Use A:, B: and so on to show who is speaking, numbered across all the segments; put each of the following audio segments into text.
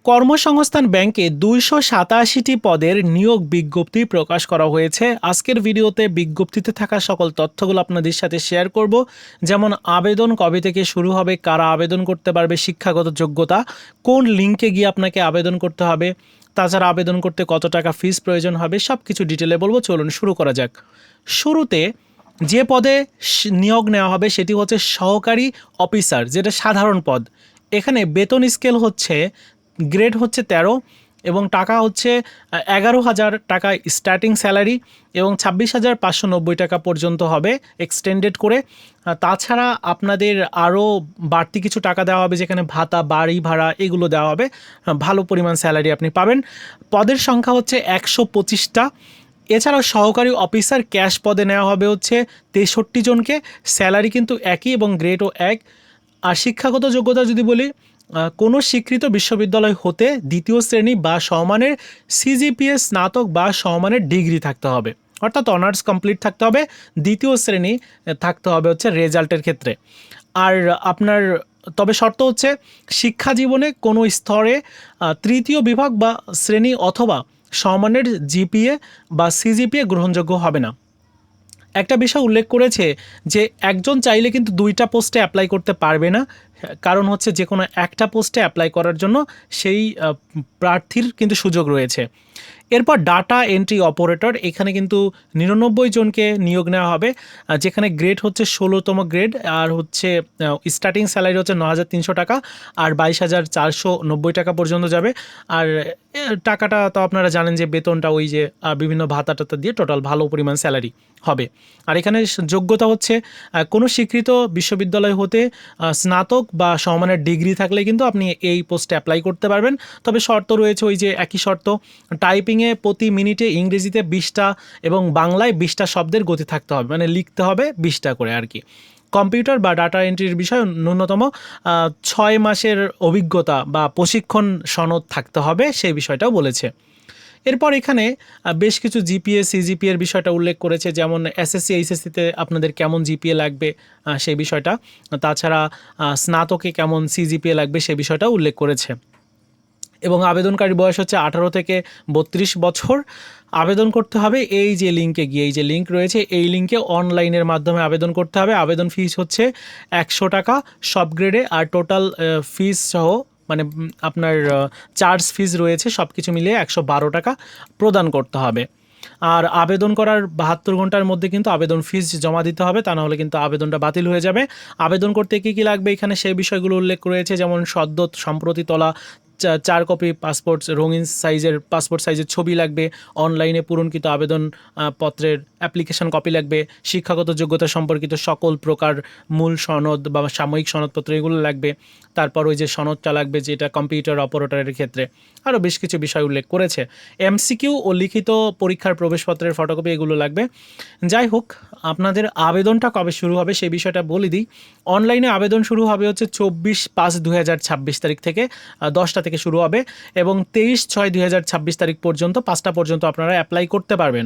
A: কর্মসংস্থান ব্যাংকে ২৮৭টি পদের নিয়োগ বিজ্ঞপ্তি প্রকাশ করা হয়েছে। আজকের ভিডিওতে বিজ্ঞপ্তিতে থাকা সকল তথ্যগুলো আপনাদের সাথে শেয়ার করব। যেমন আবেদন কবে থেকে শুরু হবে, কারা আবেদন করতে পারবে, শিক্ষাগত যোগ্যতা, কোন লিঙ্কে গিয়ে আপনাকে আবেদন করতে হবে, তাছাড়া আবেদন করতে কত টাকা ফিস প্রয়োজন হবে, সব কিছু ডিটেলে বলবো। চলুন শুরু করা যাক। শুরুতে যে পদে নিয়োগ নেওয়া হবে সেটি হচ্ছে সহকারী অফিসার, যেটা সাধারণ পদ। এখানে বেতন স্কেল হচ্ছে, গ্রেড হচ্ছে 13 এবং টাকা হচ্ছে 11,000 টাকা স্টার্টিং স্যালারি এবং 26,590 টাকা পর্যন্ত হবে এক্সটেন্ডেড করে। তাছাড়া আপনাদের আরও বাড়তি কিছু টাকা দেওয়া হবে, যেখানে ভাতা, বাড়ি ভাড়া এগুলো দেওয়া হবে। ভালো পরিমাণ স্যালারি আপনি পাবেন। পদের সংখ্যা হচ্ছে 125টা। এছাড়াও সহকারী অফিসার ক্যাশ পদে নেওয়া হবে হচ্ছে 63 জনকে। স্যালারি কিন্তু একই এবং গ্রেডও এক। আর শিক্ষাগত যোগ্যতা যদি বলি, কোনো স্বীকৃত বিশ্ববিদ্যালয় হতে দ্বিতীয় শ্রেণী বা সমমানের সিজিপিএ স্নাতক বা সমমানের ডিগ্রি থাকতে হবে, অর্থাৎ অনার্স কমপ্লিট থাকতে হবে। দ্বিতীয় শ্রেণী থাকতে হবে হচ্ছে রেজাল্টের ক্ষেত্রে। আর আপনার তবে শর্ত হচ্ছে শিক্ষা জীবনে কোনো স্তরে তৃতীয় বিভাগ বা শ্রেণী অথবা সমমানের জিপিএ বা সিজিপিএ গ্রহণযোগ্য হবে না। একটা বিষয় উল্লেখ করেছে যে একজন চাইলে কিন্তু দুইটা পোস্টে অ্যাপ্লাই করতে পারবে না। কারণ হচ্ছে যে কোনো একটা পোস্টে অ্যাপ্লাই করার জন্য সেই প্রার্থীর কিন্তু সুযোগ রয়েছে। এরপর ডাটা এন্ট্রি অপারেটর, এখানে কিন্তু 99 জনকে নিয়োগ নেওয়া হবে, যেখানে গ্রেড হচ্ছে 16তম গ্রেড। আর হচ্ছে স্টার্টিং স্যালারি হচ্ছে 9,300 টাকা আর 22,490 টাকা পর্যন্ত যাবে। আর টাকাটা তো আপনারা জানেন যে বেতনটা ওই যে বিভিন্ন ভাতা টাতা দিয়ে টোটাল ভালো পরিমাণ স্যালারি হবে। আর এখানে যোগ্যতা হচ্ছে কোনো স্বীকৃত বিশ্ববিদ্যালয় হতে স্নাতক বা সমমানের ডিগ্রি থাকলে কিন্তু আপনি এই পোস্টে অ্যাপ্লাই করতে পারবেন। তবে শর্ত রয়েছে ওই যে একই শর্ত, টাইপিংয়ে প্রতি মিনিটে ইংরেজিতে 20টা এবং বাংলায় 20টা শব্দের গতি থাকতে হবে, মানে লিখতে হবে 20টা করে আর কি। কম্পিউটার বা ডাটা এন্ট্রির বিষয়ে ন্যূনতম 6 মাসের অভিজ্ঞতা বা প্রশিক্ষণ সনদ থাকতে হবে, সেই বিষয়টাও বলেছে। এরপর এখানে বেশ কিছু জিপিএ সিজিপিএর বিষয়টা উল্লেখ করেছে, যেমন এসএসসি এইচএসসিতে আপনাদের কেমন জিপিএ লাগবে সেই বিষয়টা, তাছাড়া স্নাতকে কেমন সিজিপিএ লাগবে সেই বিষয়টা উল্লেখ করেছে। এবং আবেদনকারী বয়স হচ্ছে 18 থেকে 32 বছর। আবেদন করতে হবে এই যে লিঙ্কে গিয়ে, এই যে লিঙ্ক রয়েছে এই লিঙ্কে অনলাইনের মাধ্যমে আবেদন করতে হবে। আবেদন ফিস হচ্ছে 100 টাকা সব গ্রেডে, আর টোটাল ফিস সহ মানে আপনার চার্জ ফিস রয়েছে সব কিছু মিলিয়ে 112 টাকা প্রদান করতে হবে। আর আবেদন করার 72 ঘন্টার মধ্যে কিন্তু আবেদন ফিস জমা দিতে হবে, তা নাহলে কিন্তু আবেদনটা বাতিল হয়ে যাবে। আবেদন করতে কী কী লাগবে এখানে সেই বিষয়গুলো উল্লেখ রয়েছে, যেমন সদ্য সম্প্রতি তোলা 4 কপি পাসপোর্ট, রঙিন সাইজের পাসপোর্ট সাইজের ছবি লাগবে, অনলাইনে পূরণকৃত আবেদন পত্রের অ্যাপ্লিকেশন কপি লাগবে, শিক্ষাগত যোগ্যতা সম্পর্কিত সকল প্রকার মূল সনদ বা সাময়িক সনদপত্র এগুলো লাগবে। তারপর ওই যে সনদটা লাগবে যেটা কম্পিউটার অপারেটরের ক্ষেত্রে। আরও বেশ কিছু বিষয় উল্লেখ করেছে। এমসিকিউ ও লিখিত পরীক্ষার প্রবেশপত্রের ফটোকপি এগুলো লাগবে। যাই হোক, আপনাদের আবেদনটা কবে শুরু হবে সেই বিষয়টা বলে দিই। অনলাইনে আবেদন শুরু হবে হচ্ছে 24/5/2026 তারিখ থেকে, 10টা থেকে শুরু হবে এবং 23/6/2026 তারিখ পর্যন্ত 5টা পর্যন্ত আপনারা অ্যাপ্লাই করতে পারবেন।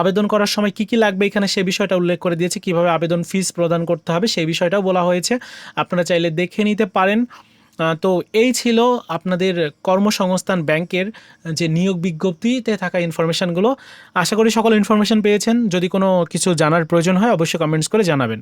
A: আবেদন করার সময় কী কী লাগবে এখানে সে বিষয়টা উল্লেখ করে দিয়েছে, কীভাবে আবেদন ফিস প্রদান করতে হবে সেই বিষয়টাও বলা হয়েছে, আপনারা চাইলে দেখে নিতে পারেন। তো এই ছিল আপনাদের কর্মসংস্থান ব্যাংকের যে নিয়োগ বিজ্ঞপ্তিতে থাকা ইনফরমেশানগুলো। আশা করি সকল ইনফরমেশান পেয়েছেন। যদি কোনো কিছু জানার প্রয়োজন হয় অবশ্যই কমেন্টস করে জানাবেন।